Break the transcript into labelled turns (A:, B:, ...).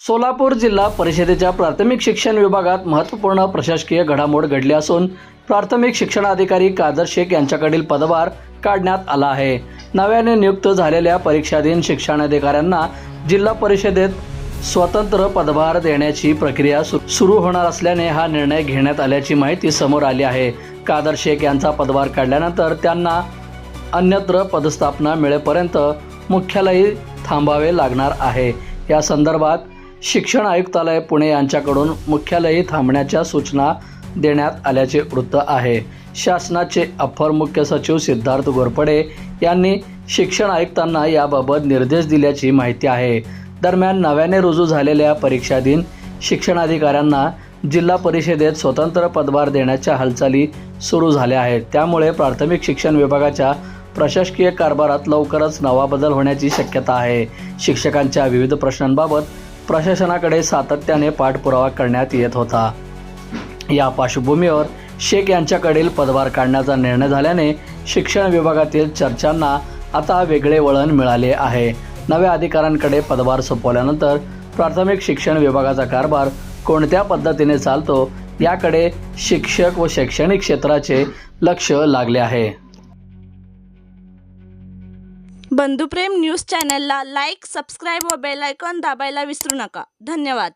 A: सोलापूर जिल्हा परिषदेच्या प्राथमिक शिक्षण विभागात महत्त्वपूर्ण प्रशासकीय घडामोड घडली असून प्राथमिक शिक्षणाधिकारी कादर शेख यांच्याकडील पदभार काढण्यात आला आहे। नव्याने नियुक्त झालेल्या परीक्षाधीन शिक्षणाधिकाऱ्यांना जिल्हा परिषदेत स्वतंत्र पदभार देण्याची प्रक्रिया सुरू होणार असल्याने हा निर्णय घेण्यात आल्याची माहिती समोर आली आहे। कादर शेख यांचा पदभार काढल्यानंतर त्यांना अन्यत्र पदस्थापना मिळेपर्यंत मुख्यालयी थांबावे लागणार आहे। या संदर्भात शिक्षण आयुक्तालय पुणे यांच्याकडून मुख्यालयी थांबण्याच्या सूचना देण्यात आल्याचे वृत्त आहे। शासनाचे अप्पर मुख्य सचिव सिद्धार्थ घोरपडे यांनी शिक्षण आयुक्तांना याबाबत निर्देश दिल्याची माहिती आहे। दरम्यान नव्याने रुजू झालेल्या परीक्षाधीन शिक्षणाधिकाऱ्यांना जिल्हा परिषदेत स्वतंत्र पदभार देण्याच्या हालचाली सुरू झाल्या आहेत। त्यामुळे प्राथमिक शिक्षण विभागाच्या प्रशासकीय कारभारात लवकरच नवा बदल होण्याची शक्यता आहे। शिक्षकांच्या विविध प्रश्नांबाबत प्रशासनाकडे सातत्याने पाठपुरावा करण्यात येत होता। या पार्श्वभूमीवर शेख यांच्याकडील पदभार काढण्याचा निर्णय झाल्याने शिक्षण विभागातील चर्चांना आता वेगळे वळण मिळाले आहे। नव्या अधिकाऱ्यांकडे पदभार सोपवल्यानंतर प्राथमिक शिक्षण विभागाचा कारभार कोणत्या पद्धतीने चालतो याकडे शिक्षक व शैक्षणिक क्षेत्राचे लक्ष लागले आहे।
B: बंधुप्रेम न्यूज चॅनलला लाईक, सबस्क्राईब व बेल आयकॉन दाबायला विसरू नका। धन्यवाद।